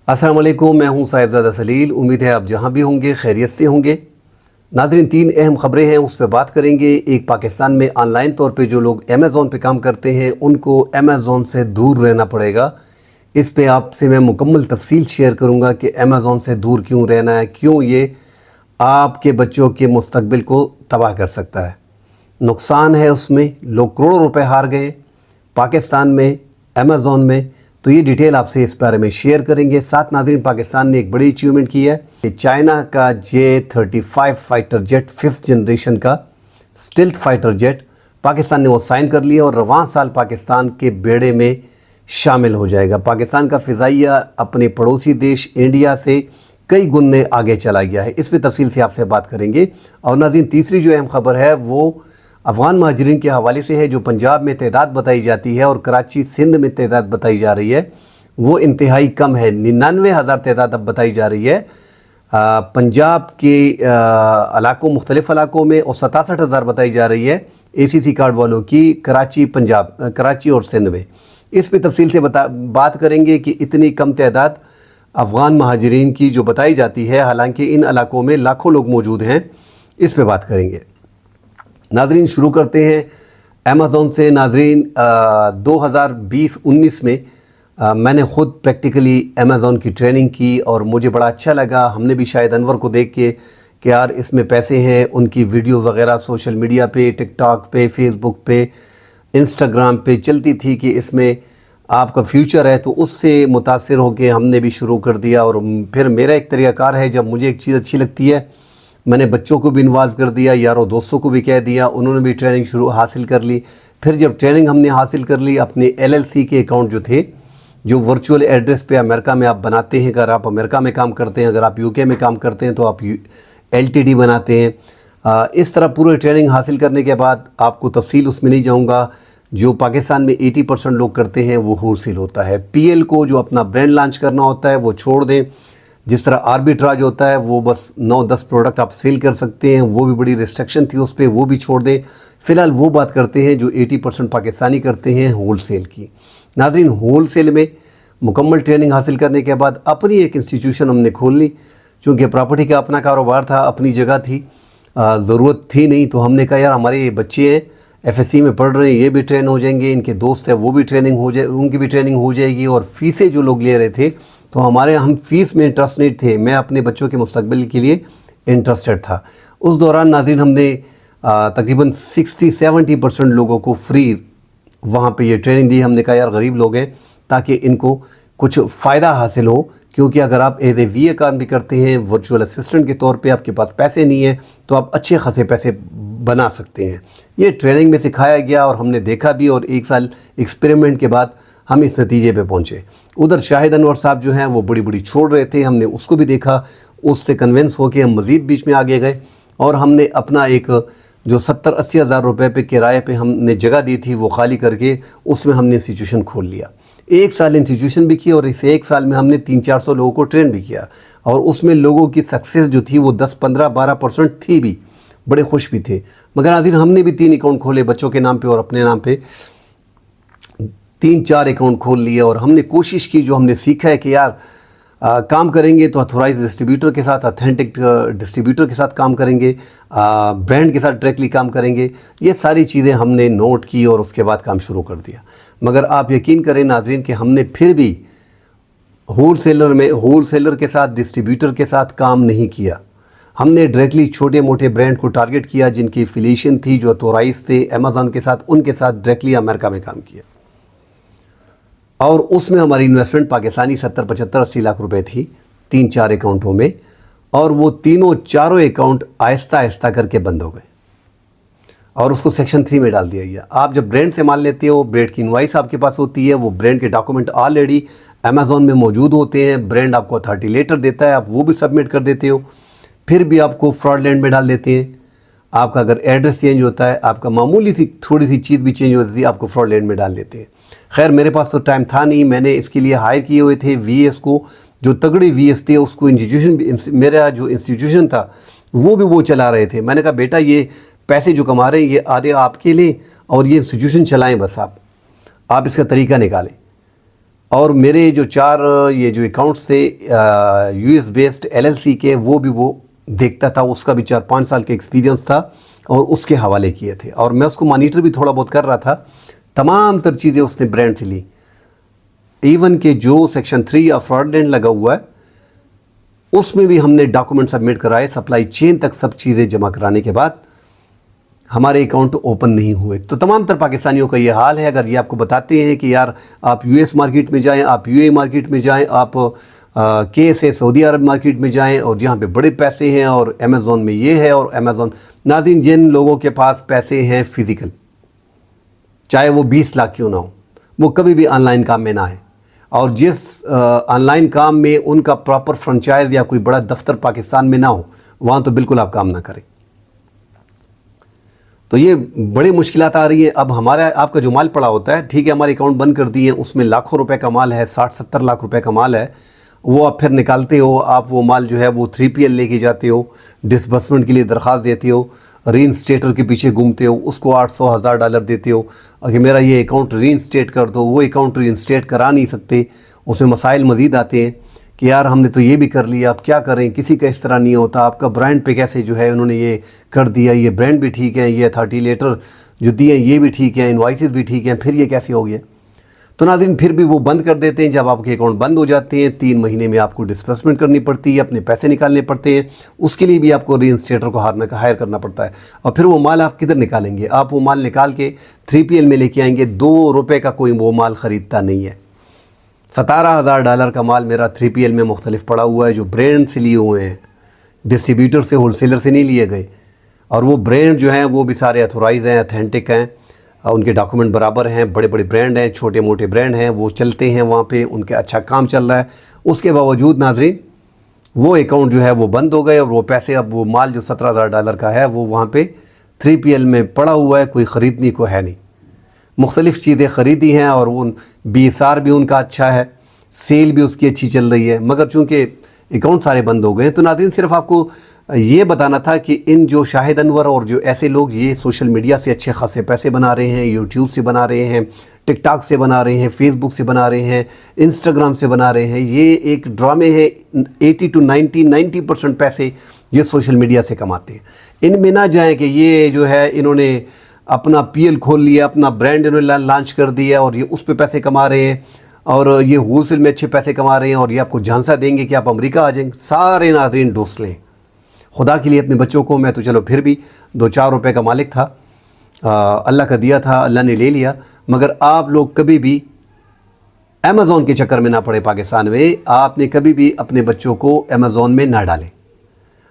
अस्सलाम वालेकुम, मैं हूं साहिबजादा सलील। उम्मीद है आप जहां भी होंगे खैरियत से होंगे। नाज़रीन, 3 अहम ख़बरें हैं, उस पर बात करेंगे। एक, पाकिस्तान में ऑनलाइन तौर पे जो लोग अमेज़ॉन पे काम करते हैं उनको अमेज़ॉन से दूर रहना पड़ेगा। इस पे आपसे मैं मुकम्मल तफसील शेयर करूंगा कि अमेज़ॉन से दूर क्यों रहना है, क्यों ये आपके बच्चों के मुस्तकबिल को तबाह कर सकता है। नुकसान है उसमें, लोग करोड़ों रुपए हार गए पाकिस्तान में अमेज़ॉन में। तो ये डिटेल आपसे इस बारे में शेयर करेंगे। साथ नाज़रीन, पाकिस्तान ने एक बड़ी अचीवमेंट की है कि चाइना का J-35 fighter jet 5th generation का स्टिल्थ फाइटर जेट पाकिस्तान ने वो साइन कर लिया और रवां साल पाकिस्तान के बेड़े में शामिल हो जाएगा। पाकिस्तान का फ़िज़ाइया अपने पड़ोसी देश इंडिया से कई गुने आगे चला गया है। इस पर तफसील से आपसे बात करेंगे। और नाज़रीन, तीसरी जो अहम ख़बर है वो अफ़गान महाजरीन के हवाले से है। जो पंजाब में तादाद बताई जाती है और कराची सिंध में तादाद बताई जा रही है वो इंतहाई कम है। 99,000 तादाद अब बताई जा रही है पंजाब के इलाकों, मुख्तलिफ़ इलाकों में, और 67,000 बताई जा रही है ACC कार्ड वालों की कराची, पंजाब, कराची और सिंध में। इस पर तफसील से बात करेंगे कि इतनी कम तादाद अफ़गान महाजरीन की जो बताई जाती है, हालांकि इन इलाकों में लाखों लोग मौजूद हैं। इस पर बात करेंगे। नाज़रीन, शुरू करते हैं अमेज़ॉन से। नाज़रीन, 2020-19 में मैंने ख़ुद प्रैक्टिकली अमेज़ॉन की ट्रेनिंग की और मुझे बड़ा अच्छा लगा। हमने भी शायद अनवर को देख के कि यार इसमें पैसे हैं, उनकी वीडियो वगैरह सोशल मीडिया पे, टिकटॉक पे, फेसबुक पे, इंस्टाग्राम पे चलती थी कि इसमें आपका फ्यूचर है। तो उससे मुतासिर होकर हमने भी शुरू कर दिया। और फिर मेरा एक तरीक़ाकार है, जब मुझे एक चीज़ अच्छी लगती है मैंने बच्चों को भी इन्वॉल्व कर दिया, यारों दोस्तों को भी कह दिया, उन्होंने भी ट्रेनिंग हासिल कर ली। फिर जब ट्रेनिंग हमने हासिल कर ली, अपने LLC के अकाउंट जो थे, जो वर्चुअल एड्रेस पे अमेरिका में आप बनाते हैं, अगर आप अमेरिका में काम करते हैं, अगर आप UK में काम करते हैं तो आप LTD बनाते हैं। इस तरह पूरे ट्रेनिंग हासिल करने के बाद, आपको तफसील उसमें नहीं जाऊँगा, जो पाकिस्तान में 80% लोग करते हैं वो होलसेल होता है। PL को जो अपना ब्रांड लॉन्च करना होता है वो छोड़ दें। जिस तरह आर्बिट्राज होता है वो बस 9-10 प्रोडक्ट आप सेल कर सकते हैं, वो भी बड़ी रिस्ट्रिक्शन थी उस पर, वो भी छोड़ दें। फ़िलहाल वो बात करते हैं जो 80% पाकिस्तानी करते हैं, होलसेल की। नाज़रीन, होलसेल में मुकम्मल ट्रेनिंग हासिल करने के बाद अपनी एक इंस्टीट्यूशन हमने खोल ली। चूँकि प्रॉपर्टी का अपना कारोबार था, अपनी जगह थी, ज़रूरत थी नहीं, तो हमने कहा यार हमारे ये बच्चे हैं FSC में पढ़ रहे हैं, ये भी ट्रेन हो जाएंगे, इनके दोस्त हैं वो भी ट्रेनिंग हो जाए, उनकी भी ट्रेनिंग हो जाएगी। और फ़ीसें जो लोग ले रहे थे, तो हम फ़ीस में इंटरेस्टेड थे। मैं अपने बच्चों के मुस्तकबिल के लिए इंटरेस्टेड था। उस दौरान नाज़रीन हमने तकरीबन 60-70% लोगों को फ्री वहाँ पे ये ट्रेनिंग दी। हमने कहा यार गरीब लोग हैं, ताकि इनको कुछ फ़ायदा हासिल हो। क्योंकि अगर आप एज ए VA काम भी करते हैं, वर्चुअल असिस्टेंट के तौर पे, आपके पास पैसे नहीं है तो आप अच्छे खासे पैसे बना सकते हैं। ये ट्रेनिंग में सिखाया गया और हमने देखा भी, और 1 साल एक्सपेरिमेंट के बाद हम इस नतीजे पे पहुँचे। उधर शाहिद अनवर साहब जो हैं वो बड़ी छोड़ रहे थे, हमने उसको भी देखा, उससे कन्विंस होकर हम मज़ीद बीच में आगे गए और हमने अपना एक जो 70-80 हज़ार रुपये पे किराए पे हमने जगह दी थी वो खाली करके उसमें हमने इंस्टीट्यूशन खोल लिया। 1 साल इंस्टीट्यूशन भी किया और इस 1 साल में हमने 300-400 लोगों को ट्रेन भी किया। और उसमें लोगों की सक्सेस जो थी वो 10-15-12% थी भी, बड़े खुश भी थे। मगर नाज़रीन, हमने भी 3 अकाउंट खोले बच्चों के नाम पे और अपने नाम पे 3-4 अकाउंट खोल लिए। और हमने कोशिश की, जो हमने सीखा है कि यार काम करेंगे तो ऑथोराइज डिस्ट्रीब्यूटर के साथ, ऑथेंटिक डिस्ट्रीब्यूटर के साथ काम करेंगे, ब्रांड के साथ डायरेक्टली काम करेंगे। ये सारी चीज़ें हमने नोट की और उसके बाद काम शुरू कर दिया। मगर आप यकीन करें नाज़रीन कि हमने फिर भी होलसेलर के साथ, डिस्ट्रीब्यूटर के साथ काम नहीं किया। हमने डायरेक्टली छोटे मोटे ब्रांड को टारगेट किया जिनकी एफिलिएशन थी, जो ऑथोराइज थे अमेज़ॉन के साथ, उनके साथ डायरेक्टली अमेरिका में काम किया। और उसमें हमारी इन्वेस्टमेंट पाकिस्तानी 70-75-80 लाख रुपए थी 3-4 अकाउंटों में। और वो चारों अकाउंट आहिस्ता आहिस्ता करके बंद हो गए और उसको सेक्शन 3 में डाल दिया गया। आप जब ब्रांड से माल लेते हो, ब्रांड की इनवाइस आपके पास होती है, वो ब्रांड के डॉक्यूमेंट ऑलरेडी अमेज़ॉन में मौजूद होते हैं, ब्रांड आपको अथॉरिटी लेटर देता है, आप वो भी सबमिट कर देते हो। फिर भी आपको फ्रॉडलैंड में डाल देते हैं। आपका अगर एड्रेस चेंज होता है, आपका मामूली सी थोड़ी सी चीज़ भी चेंज होती है, आपको फ्रॉडलैंड में डाल देते हैं। खैर, मेरे पास तो टाइम था नहीं, मैंने इसके लिए हायर किए हुए थे VAs को, जो तगड़े VAs थे। उसको मेरा जो इंस्टीट्यूशन था वो चला रहे थे। मैंने कहा बेटा, ये पैसे जो कमा रहे हैं ये आधे आपके लिए और ये इंस्टीट्यूशन चलाएं, बस आप इसका तरीका निकालें। اور میرے جو 4 یہ جو اکاؤنٹس تھے US بیسڈ LLC کے، وہ بھی وہ دیکھتا تھا، اس کا بھی 4-5 سال کا ایکسپیرینس تھا اور اس کے حوالے کیے تھے، اور میں اس کو مانیٹر بھی تھوڑا بہت کر رہا تھا۔ تمام تر چیزیں اس نے برانڈ سے لی، ایون کہ جو سیکشن 3 یا فراڈلینڈ لگا ہوا ہے اس میں بھی ہم نے ڈاکومنٹ سبمٹ کرائے، سپلائی چین تک سب چیزیں جمع کرانے کے بعد ہمارے اکاؤنٹ اوپن نہیں ہوئے۔ تو تمام تر پاکستانیوں کا یہ حال ہے۔ اگر یہ آپ کو بتاتے ہیں کہ یار آپ US مارکیٹ میں جائیں، آپ UAE مارکیٹ میں جائیں، آپ KSA سعودی عرب مارکیٹ میں جائیں، اور جہاں پہ بڑے پیسے ہیں، اور امیزون میں یہ ہے، اور امیزون، ناظرین جن لوگوں کے پاس پیسے ہیں فزیکل، چاہے وہ 20 لاکھ کیوں نہ ہو، وہ کبھی بھی آن لائن کام میں نہ آئے، اور جس آن لائن کام میں ان کا پراپر فرنچائز یا کوئی بڑا دفتر پاکستان میں نہ ہو، وہاں تو بالکل آپ کام نہ کریں۔ تو یہ بڑی مشکلات آ رہی ہیں۔ اب ہمارا آپ کا جو مال پڑا ہوتا ہے، ٹھیک ہے ہمارے اکاؤنٹ بند کر دیے ہیں، اس میں لاکھوں روپے کا مال ہے، 60-70 لاکھ روپے کا مال ہے، وہ آپ پھر نکالتے ہو، آپ وہ مال جو ہے وہ 3PL لے کے جاتے ہو، ڈسبرسمنٹ کے لیے درخواست دیتے ہو، ری انسٹیٹر کے پیچھے گھومتے ہو، اس کو $800,000 دیتے ہو کہ میرا یہ اکاؤنٹ ری انسٹیٹ کر دو، وہ اکاؤنٹ ری انسٹیٹ کرا نہیں سکتے، اس میں مسائل مزید آتے ہیں کہ یار ہم نے تو یہ بھی کر لیا، اب کیا کریں، کسی کا اس طرح نہیں ہوتا، آپ کا برانڈ پہ کیسے جو ہے انہوں نے یہ کر دیا، یہ برانڈ بھی ٹھیک ہے، یہ اتھارٹی لیٹر جو دیے ہیں یہ بھی ٹھیک ہے، انوائسز بھی ٹھیک ہیں، پھر یہ کیسے ہو گیا؟ تو ناظرین پھر بھی وہ بند کر دیتے ہیں۔ جب آپ کے اکاؤنٹ بند ہو جاتے ہیں، 3 مہینے میں آپ کو ڈسبرسمنٹ کرنی پڑتی ہے، اپنے پیسے نکالنے پڑتے ہیں، اس کے لیے بھی آپ کو ری انسٹیٹر کو ہائر کرنا پڑتا ہے، اور پھر وہ مال آپ کدھر نکالیں گے؟ آپ وہ مال نکال کے 3PL میں لے کے آئیں گے، 2 روپے کا کوئی وہ مال خریدتا نہیں ہے۔ $17,000 کا مال میرا 3PL میں مختلف پڑا ہوا ہے، جو برانڈ سے لیے ہوئے ہیں، ڈسٹریبیوٹر سے، ہول سیلر سے نہیں لیے گئے، اور وہ برانڈ جو ہیں وہ بھی سارے اتھورائز ہیں، اتھینٹک ہیں، ان کے ڈاکومنٹ برابر ہیں، بڑے بڑے برانڈ ہیں، چھوٹے موٹے برانڈ ہیں، وہ چلتے ہیں وہاں پہ، ان کے اچھا کام چل رہا ہے، اس کے باوجود ناظرین وہ اکاؤنٹ جو ہے وہ بند ہو گئے، اور وہ پیسے، اب وہ مال جو $17,000 کا ہے وہ وہاں پہ 3PL میں پڑا ہوا ہے، کوئی خریدنے کو ہے نہیں۔ مختلف چیزیں خریدی ہیں، اور وہ BSR بھی ان کا اچھا ہے، سیل بھی اس کی اچھی چل رہی ہے، مگر چونکہ اکاؤنٹ سارے بند ہو گئے ہیں۔ تو ناظرین صرف آپ کو یہ بتانا تھا کہ ان جو شاہد انور اور جو ایسے لوگ یہ سوشل میڈیا سے اچھے خاصے پیسے بنا رہے ہیں، یوٹیوب سے بنا رہے ہیں، ٹک ٹاک سے بنا رہے ہیں، فیس بک سے بنا رہے ہیں، انسٹاگرام سے بنا رہے ہیں، یہ ایک ڈرامے ہے۔ 80 to 90% پیسے یہ سوشل میڈیا سے کماتے ہیں۔ ان میں نہ جائیں کہ یہ جو ہے انہوں نے اپنا PL کھول لیا، اپنا برانڈ انہوں نے لانچ کر دیا، اور یہ اس پہ پیسے کما رہے ہیں، اور یہ ہول سیل میں اچھے پیسے کما رہے ہیں، اور یہ آپ کو جھانسا دیں گے کہ آپ امریکہ آ جائیں۔ سارے ناظرین ڈوس لیں خدا کے لیے اپنے بچوں کو۔ میں تو چلو پھر بھی 2-4 روپے کا مالک تھا، اللہ کا دیا تھا، اللہ نے لے لیا، مگر آپ لوگ کبھی بھی امیزون کے چکر میں نہ پڑے۔ پاکستان میں آپ نے کبھی بھی اپنے بچوں کو امیزون میں نہ ڈالیں۔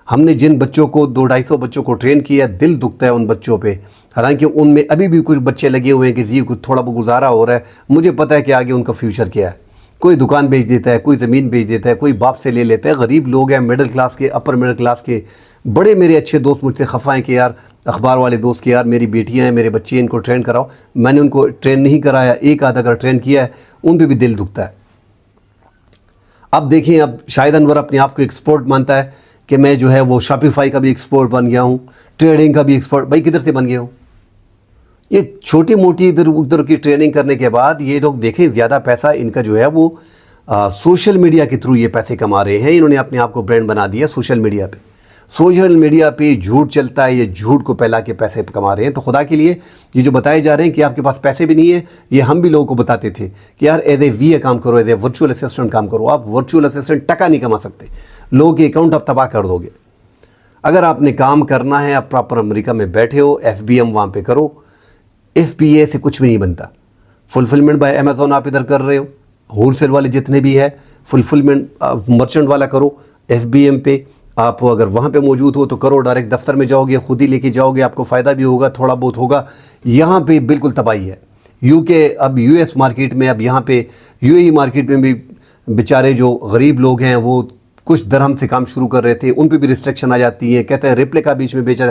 ہم نے جن بچوں کو 200-250 بچوں کو ٹرین کیا، دل دکھتا ہے ان بچوں پہ، حالانکہ ان میں ابھی بھی کچھ بچے لگے ہوئے ہیں کہ جی کچھ تھوڑا بہت گزارا ہو رہا ہے، مجھے پتہ ہے کہ آگے ان کا فیوچر کیا ہے۔ کوئی دکان بیچ دیتا ہے، کوئی زمین بیچ دیتا ہے، کوئی باپ سے لے لیتا ہے، غریب لوگ ہیں، مڈل کلاس کے، اپر مڈل کلاس کے۔ بڑے میرے اچھے دوست مجھ سے خفا ہیں کہ یار اخبار والے دوست کہ یار میری بیٹیاں ہیں، میرے بچے ہیں، ان کو ٹرین کراؤ۔ میں نے ان کو ٹرین نہیں کرایا، ایک آدھا اگر ٹرین کیا ہے، ان پہ بھی دل دکھتا ہے۔ اب دیکھیں، اب شاہد انور اپنے آپ کو ایکسپورٹ مانتا ہے کہ میں جو ہے وہ شاپیفائی کا بھی ایکسپورٹ بن گیا ہوں، ٹریڈنگ کا بھی ایکسپورٹ۔ بھائی کدھر سے بن گیا ہوں؟ یہ چھوٹی موٹی ادھر ادھر کی ٹریننگ کرنے کے بعد یہ لوگ دیکھیں زیادہ پیسہ ان کا جو ہے وہ سوشل میڈیا کے تھرو یہ پیسے کما رہے ہیں۔ انہوں نے اپنے آپ کو برانڈ بنا دیا سوشل میڈیا پہ۔ سوشل میڈیا پہ جھوٹ چلتا ہے، یہ جھوٹ کو پھیلا کے پیسے کما رہے ہیں۔ تو خدا کے لیے یہ جو بتائے جا رہے ہیں کہ آپ کے پاس پیسے بھی نہیں ہیں، یہ ہم بھی لوگوں کو بتاتے تھے کہ یار ایز اے VA کام کرو، ایز اے ورچوئل اسسٹنٹ کام کرو۔ آپ ورچوئل اسسٹنٹ ٹکا نہیں کما سکتے، لوگوں کے اکاؤنٹ آپ تباہ کر دو گے۔ اگر آپ نے کام کرنا ہے، آپ پراپر امریکہ میں بیٹھے ہو، FBM وہاں پہ کرو۔ FBA سے کچھ بھی نہیں بنتا۔ فلفلمنٹ بائی امیزون آپ ادھر کر رہے ہو، ہول سیل والے جتنے بھی ہے، فلفلمنٹ مرچنٹ والا کرو۔ FBM پہ آپ اگر وہاں پہ موجود ہو تو کرو، ڈائریکٹ دفتر میں جاؤ گے، خود ہی لے کے جاؤ گے، آپ کو فائدہ بھی ہوگا، تھوڑا بہت ہوگا۔ یہاں پہ بالکل تباہی ہے۔ UK اب US مارکیٹ میں، اب یہاں پہ UAE مارکیٹ میں بھی بیچارے جو غریب لوگ ہیں وہ کچھ درہم سے کام شروع کر رہے تھے، ان پہ بھی ریسٹرکشن آ جاتی ہے۔ کہتے ہیں ریپلیکا بیچ میں بیچا،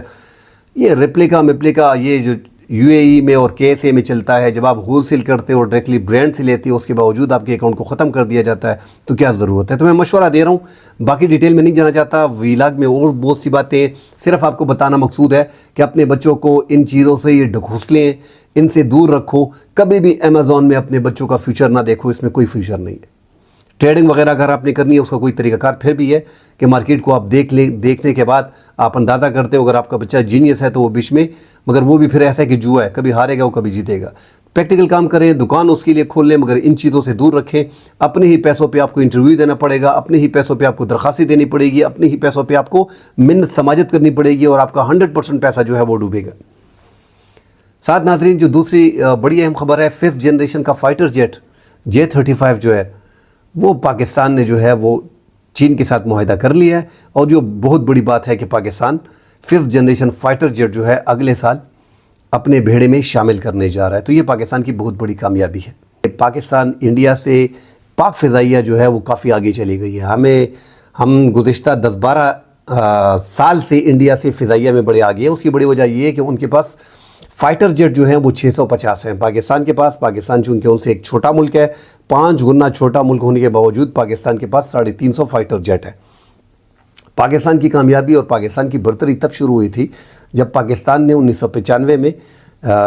یہ ریپلیکا یہ جو UAE में और KSA में चलता है, जब आप होल सेल करते हो और डायरेक्टली ब्रांड से लेते हो, उसके बावजूद आपके अकाउंट को ख़त्म कर दिया जाता है, तो क्या ज़रूरत है। तो मैं मशवरा दे रहा हूँ, बाकी डिटेल में नहीं जाना चाहता। व्लॉग में और बहुत सी बातें, सिर्फ आपको बताना मकसूद है कि अपने बच्चों को इन चीज़ों से ये ढकोसलें, इनसे दूर रखो। कभी भी अमेज़ॉन में अपने बच्चों का फ्यूचर ना देखो, इसमें कोई फ्यूचर नहीं है। ट्रेडिंग वगैरह अगर आपने करनी है, उसका कोई तरीक़ाकार फिर भी है कि मार्केट को आप देखने के बाद आप अंदाज़ा करते हो, अगर आपका बच्चा जीनियस है तो वो बीच में, मगर वो भी फिर ऐसा है कि जुआ है, कभी हारेगा वो कभी जीतेगा। प्रैक्टिकल काम करें, दुकान उसके लिए खोल लें, मगर इन चीज़ों से दूर रखें। अपने ही पैसों पे आपको इंटरव्यू देना पड़ेगा, अपने ही पैसों पे आपको दरखास्तें देनी पड़ेगी, अपने ही पैसों पे आपको मिन्नत समाजत करनी पड़ेगी, और आपका 100% पैसा जो है वो डूबेगा। साथ नाजरीन, जो दूसरी बड़ी अहम खबर है, 5th जनरेशन का फाइटर जेट J-35 जो है वो पाकिस्तान ने जो है वो चीन के साथ मुआहिदा कर लिया है। और जो बहुत बड़ी बात है कि Pakistan 5th generation fighter jet जो है अगले साल अपने बेड़े में शामिल करने जा रहा है। तो ये पाकिस्तान की बहुत बड़ी कामयाबी है। पाकिस्तान इंडिया से पाक फ़िज़ाइया जो है वो काफ़ी आगे चली गई है। हम गुज़िश्ता 10-12 साल से इंडिया से फ़िज़ाइया में बड़े आगे हैं। उसकी बड़ी वजह ये है कि उनके पास फाइटर जेट जो हैं वो 650 हैं पाकिस्तान के पास। पाकिस्तान चूँकि उनसे एक छोटा मुल्क है, 5 गुना छोटा मुल्क होने के बावजूद पाकिस्तान के पास 350 फाइटर जेट है। पाकिस्तान की कामयाबी और पाकिस्तान की बरतरी तब शुरू हुई थी जब पाकिस्तान ने 1995 में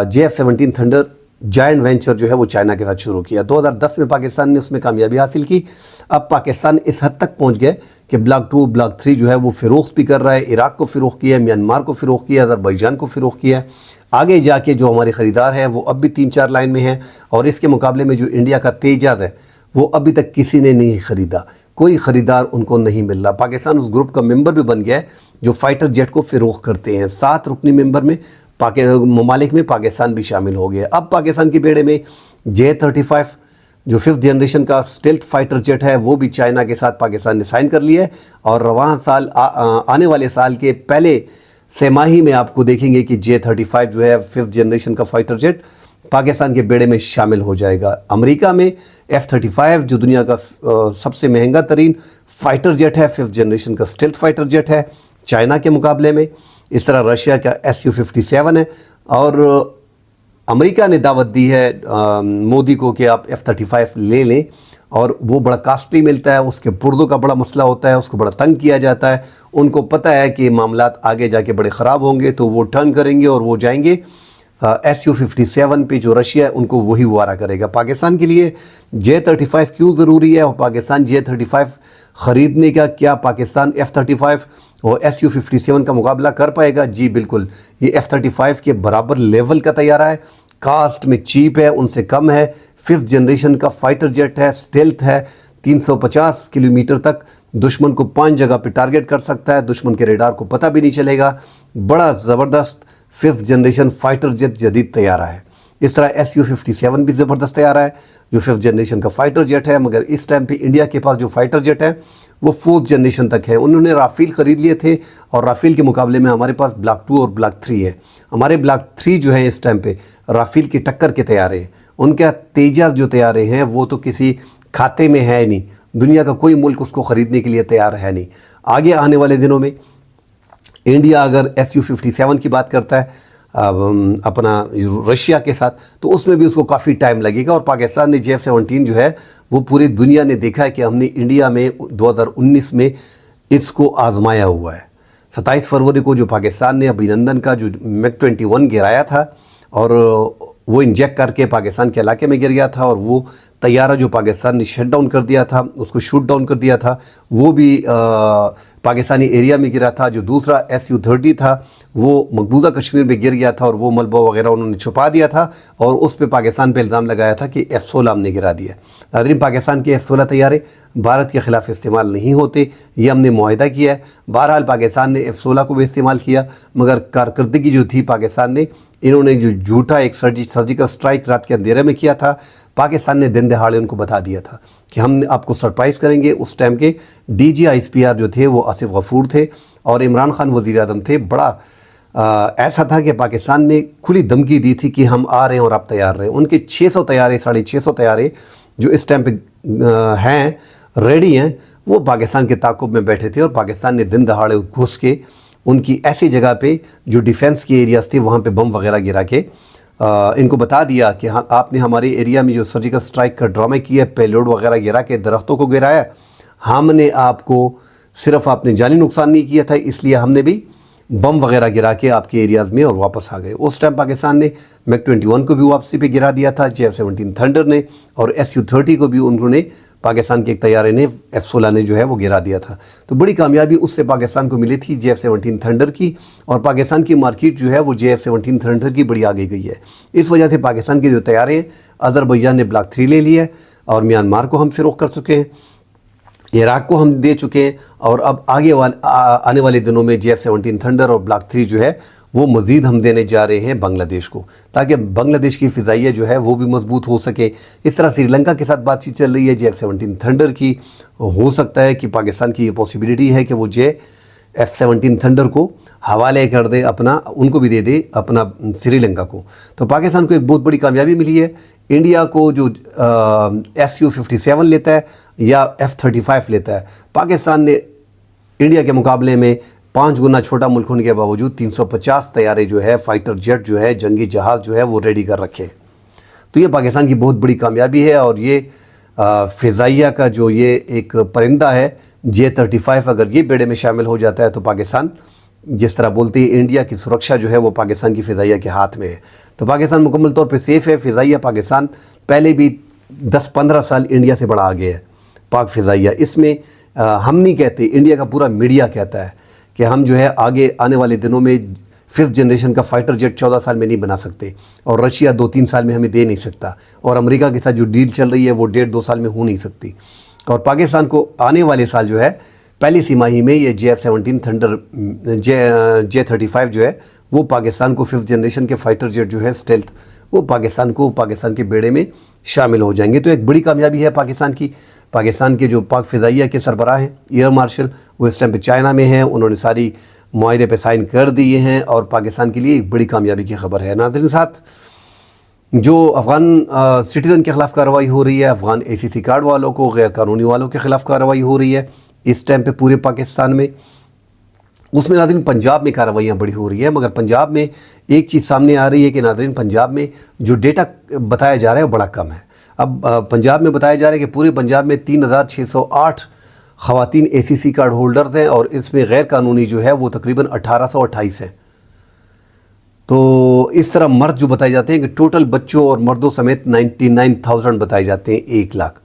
JF-17 थंडर जायंट वेंचर जो है वो चाइना के साथ शुरू किया। 2010 में पाकिस्तान ने उसमें कामयाबी हासिल की। अब पाकिस्तान इस हद तक पहुंच गए कि ब्लॉक 2 ब्लॉक 3 जो है वो फ़रोख्त भी कर रहा है। इराक़ को फ़रोख्त किया है, म्यांमार को फ़रोख्त किया है, अज़रबैजान को फ़रोख्त किया है। आगे जाके जो हमारे ख़रीदार हैं वो अब भी 3-4 लाइन में हैं। और इसके मुकाबले में जो इंडिया का तेजाज़ है वो अभी तक किसी ने नहीं ख़रीदा, कोई ख़रीदार उनको नहीं मिल रहा। पाकिस्तान उस ग्रुप का मेंबर भी बन गया है जो फ़ाइटर जेट को फ़रोख्त करते हैं। 7 रुकनी मेंबर में ममालिक में पाकिस्तान भी शामिल हो गया। अब पाकिस्तान के बेड़े में J-35 जो 5th जनरेशन का स्टेल्थ फाइटर जेट है वो भी चाइना के साथ पाकिस्तान ने साइन कर लिया है। और रवां साल आने वाले साल के पहले सेमाही में आपको देखेंगे कि J-35 जो है 5th जनरेशन का फाइटर जेट पाकिस्तान के बेड़े में शामिल हो जाएगा। अमेरिका में F-35 जो दुनिया का सबसे महंगा तरीन फाइटर जेट है, 5th जनरेशन का स्टेल्थ फाइटर जेट है चाइना के मुकाबले में। इस तरह रशिया का Su-57 है। और अमेरिका ने दावत दी है मोदी को कि आप F-35 ले लें, और वो बड़ा कास्टली मिलता है, उसके पुर्दों का बड़ा मसला होता है, उसको बड़ा तंग किया जाता है। उनको पता है कि मामलात आगे जाके बड़े ख़राब होंगे, तो वो टर्न करेंगे और वो जाएंगे Su-57 पे जो रशिया है उनको वही वारा करेगा। पाकिस्तान के लिए J-35 क्यों ज़रूरी है और पाकिस्तान J-35 ख़रीदने का, क्या पाकिस्तान F-35 और Su-57 का मुकाबला कर पाएगा? जी बिल्कुल, ये F-35 के बराबर लेवल का तैयारा है, कास्ट में चीप है, उनसे कम है। 5th जनरेशन का फाइटर जेट है, स्टेल्थ है, 350 किलोमीटर तक दुश्मन को 5 जगह पे टारगेट कर सकता है, दुश्मन के रेडार को पता भी नहीं चलेगा। बड़ा ज़बरदस्त 5th जनरेशन फाइटर जेट जदीद तैयारा है। इस तरह Su-57 भी ज़बरदस्त तैयारा है जो 5th जनरेशन का फाइटर जेट है। मगर इस टाइम पे इंडिया के पास जो फाइटर जेट है वो 4th जनरेशन तक है। उन्होंने राफेल ख़रीद लिए थे, और राफेल के मुकाबले में हमारे पास ब्लॉक 2 और ब्लॉक 3 है। हमारे ब्लॉक 3 जो है इस टाइम पे राफेल की टक्कर के तैयारे हैं। उनका तेजाज़ जो तैयारे हैं वो तो किसी खाते में है नहीं, दुनिया का कोई मुल्क उसको ख़रीदने के लिए तैयार है नहीं। आगे आने वाले दिनों में इंडिया अगर Su-57 की बात करता है अपना रशिया के साथ, तो उसमें भी उसको काफ़ी टाइम लगेगा। और पाकिस्तान ने J-17 जो है वो पूरी दुनिया ने देखा है कि हमने इंडिया में 2019 में इसको आजमाया हुआ है। 27 फरवरी को जो पाकिस्तान ने अभिनंदन का जो MiG-21 गिराया था, और वो इंजेक्ट करके पाकिस्तान के इलाके में गिर गया था, और वो तैयारा जो पाकिस्तान ने शट डाउन कर दिया था, उसको शूट डाउन कर दिया था, वो भी पाकिस्तानी एरिया में गिरा था। जो दूसरा Su-30 था वो मकबूजा कश्मीर में गिर गया था, और वो मलबा वगैरह उन्होंने छुपा दिया था, और उस पर पाकिस्तान पे इल्ज़ाम लगाया था कि F-16 हमने गिरा दिया। नाज़रीन, पाकिस्तान के F-16 तैयारे भारत के ख़िलाफ़ इस्तेमाल नहीं होते, ये हमने मुआहिदा किया है। बहरहाल पाकिस्तान ने F-16 को भी इस्तेमाल किया, मगर कारकर्दगी जो थी पाकिस्तान ने, इन्होंने जो झूठा एक सर्जिकल स्ट्राइक रात के अंधेरे में किया था, पाकिस्तान ने दिन दहाड़े उनको बता दिया था कि हम आपको सरप्राइज़ करेंगे। उस टाइम के DG-ISPR जो थे वो आसिफ गफूर थे, और इमरान खान वज़ीर आज़म थे। बड़ा ऐसा था कि पाकिस्तान ने खुली धमकी दी थी कि हम आ रहे हैं और आप तैयार रहें। उनके 600 तैयारे 650 तैयारे जो इस टाइम पे हैं, रेडी हैं, वो पाकिस्तान के ताक़ुब में बैठे थे, और पाकिस्तान ने दिन दहाड़े घुस के उनकी ऐसी जगह पे जो डिफेंस के एरियाज़ थे वहाँ पे बम वगैरह गिरा के ان کو بتا دیا کہ ہاں آپ نے ہمارے ایریا میں جو سرجیکل سٹرائک کا ڈرامہ کیا ہے، پیلوڈ وغیرہ گرا کے درختوں کو گرایا، ہم نے آپ کو صرف آپ نے جانی نقصان نہیں کیا تھا، اس لیے ہم نے بھی بم وغیرہ گرا کے آپ کے ایریاز میں اور واپس آ گئے۔ اس ٹائم پاکستان نے MiG-21 کو بھی واپسی پہ گرا دیا تھا، JF-17 تھنڈر نے، اور Su-30 کو بھی انہوں نے، پاکستان کے ایک طیارے نے، F-16 نے جو ہے وہ گرا دیا تھا۔ تو بڑی کامیابی اس سے پاکستان کو ملی تھی JF-17 تھنڈر کی، اور پاکستان کی مارکیٹ جو ہے وہ JF-17 تھنڈر کی بڑی آگے گئی ہے۔ اس وجہ سے پاکستان کے جو طیارے ہیں، آذربائیجان نے بلاک 3 لے لیا ہے، اور میانمار کو ہم فروخت کر چکے ہیں، عراق کو ہم دے چکے ہیں، اور اب آگے آنے والے دنوں میں JF-17 تھنڈر اور بلاک 3 جو ہے وہ مزید ہم دینے جا رہے ہیں بنگلہ دیش کو، تاکہ بنگلہ دیش کی فضائیہ جو ہے وہ بھی مضبوط ہو سکے۔ اس طرح سری لنکا کے ساتھ بات چیت چل رہی ہے JF-17 تھنڈر کی، ہو سکتا ہے کہ پاکستان کی یہ پاسبلٹی ہے کہ وہ JF-17 تھنڈر کو حوالے کر دے اپنا، ان کو بھی دے دے اپنا سری لنکا کو۔ تو پاکستان کو ایک بہت بڑی کامیابی ملی ہے۔ انڈیا کو جو Su-57 لیتا ہے یا F-35 لیتا ہے، پاکستان نے انڈیا کے مقابلے میں 5 گنا چھوٹا ملک ہونے کے باوجود 350 طیارے جو ہے، فائٹر جیٹ جو ہے، جنگی جہاز جو ہے وہ ریڈی کر رکھے۔ تو یہ پاکستان کی بہت بڑی کامیابی ہے، اور یہ فضائیہ کا جو یہ ایک پرندہ ہے J-35، اگر یہ بیڑے میں شامل ہو جاتا ہے تو پاکستان، جس طرح بولتے ہیں انڈیا کی سرکشا جو ہے وہ پاکستان کی فضائیہ کے ہاتھ میں ہے۔ تو پاکستان مکمل طور پہ سیف ہے۔ فضائیہ پاکستان پہلے بھی 10-15 سال انڈیا سے بڑا آگے ہے پاک فضائیہ۔ اس میں ہم نہیں کہتے، انڈیا کا پورا میڈیا کہتا ہے کہ ہم جو ہے آگے آنے والے دنوں میں 5th جنریشن کا فائٹر جیٹ 14 سال میں نہیں بنا سکتے، اور رشیا 2-3 سال میں ہمیں دے نہیں سکتا، اور امریکہ کے ساتھ جو ڈیل چل رہی ہے وہ 1.5-2 سال میں ہو نہیں سکتی۔ اور پاکستان کو آنے والے سال جو ہے پہلی سی ماہی میں یہ JF-17 تھنڈر J-35 جو ہے وہ پاکستان کو 5th جنریشن کے فائٹر جیٹ جو ہے اسٹیلتھ، وہ پاکستان کے بیڑے میں شامل ہو جائیں گے۔ تو ایک بڑی کامیابی ہے پاکستان کی۔ پاکستان کے جو پاک فضائیہ کے سربراہ ہیں، ایئر مارشل، وہ اس ٹائم پہ چائنا میں ہیں، انہوں نے ساری معاہدے پہ سائن کر دیے ہیں، اور پاکستان کے لیے ایک بڑی کامیابی کی خبر ہے۔ ناظرین ساتھ جو افغان سٹیزن کے خلاف کارروائی ہو رہی ہے، افغان ACC کارڈ والوں کو، غیر قانونی والوں کے خلاف کارروائی ہو رہی ہے اس ٹائم پہ پورے پاکستان میں، اس میں ناظرین پنجاب میں کارروائیاں بڑی ہو رہی ہے، مگر پنجاب میں ایک چیز سامنے آ رہی ہے کہ ناظرین پنجاب میں جو ڈیٹا بتایا جا رہا ہے وہ بڑا کم ہے۔ اب پنجاب میں بتایا جا رہا ہے کہ پورے پنجاب میں 3608 خواتین ACC کارڈ ہولڈرز ہیں، اور اس میں غیر قانونی جو ہے وہ تقریباً 1828 ہیں۔ تو اس طرح مرد جو بتائے جاتے ہیں کہ ٹوٹل بچوں اور مردوں سمیت 99,000 بتائے جاتے ہیں، 1 لاکھ۔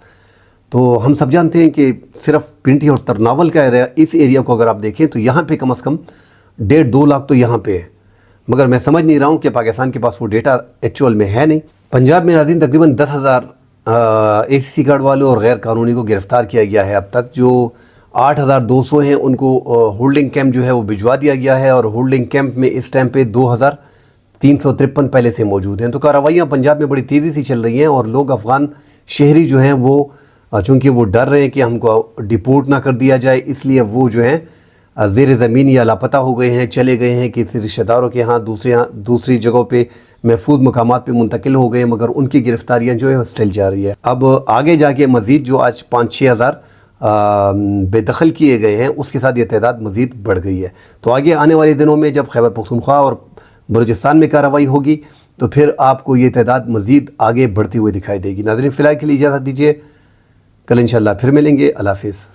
تو ہم سب جانتے ہیں کہ صرف پنڈی اور ترناول کا ایریا، اس ایریا کو اگر آپ دیکھیں تو یہاں پہ کم از کم 1.5-2 لاکھ تو یہاں پہ ہے، مگر میں سمجھ نہیں رہا ہوں کہ پاکستان کے پاس وہ ڈیٹا ایکچوئل میں ہے نہیں۔ پنجاب میں ناظرین تقریباً 10,000 ACC کارڈ والوں اور غیر قانونی کو گرفتار کیا گیا ہے اب تک۔ جو 8,200 ہیں ان کو ہولڈنگ کیمپ جو ہے وہ بھجوا دیا گیا ہے، اور ہولڈنگ کیمپ میں اس ٹائم پہ 2,353 پہلے سے موجود ہیں۔ تو کارروائیاں پنجاب میں بڑی تیزی سے چل رہی ہیں، اور لوگ افغان شہری جو ہیں وہ چونکہ وہ ڈر رہے ہیں کہ ہم کو ڈیپورٹ نہ کر دیا جائے، اس لیے وہ جو ہیں زیر زمین یا لاپتہ ہو گئے ہیں، چلے گئے ہیں کسی رشتہ داروں کے ہاں، دوسری جگہوں پہ محفوظ مقامات پہ منتقل ہو گئے ہیں، مگر ان کی گرفتاریاں جو ہے اسٹل جاری ہے۔ اب آگے جا کے مزید جو آج 5-6 ہزار بے دخل کیے گئے ہیں، اس کے ساتھ یہ تعداد مزید بڑھ گئی ہے۔ تو آگے آنے والے دنوں میں جب خیبر پختونخوا اور بلوچستان میں کارروائی ہوگی تو پھر آپ کو یہ تعداد مزید آگے بڑھتی ہوئی دکھائی دے گی۔ ناظرین فی الحال کے لیے اجازت دیجیے، کل انشاءاللہ پھر ملیں گے۔ اللہ حافظ۔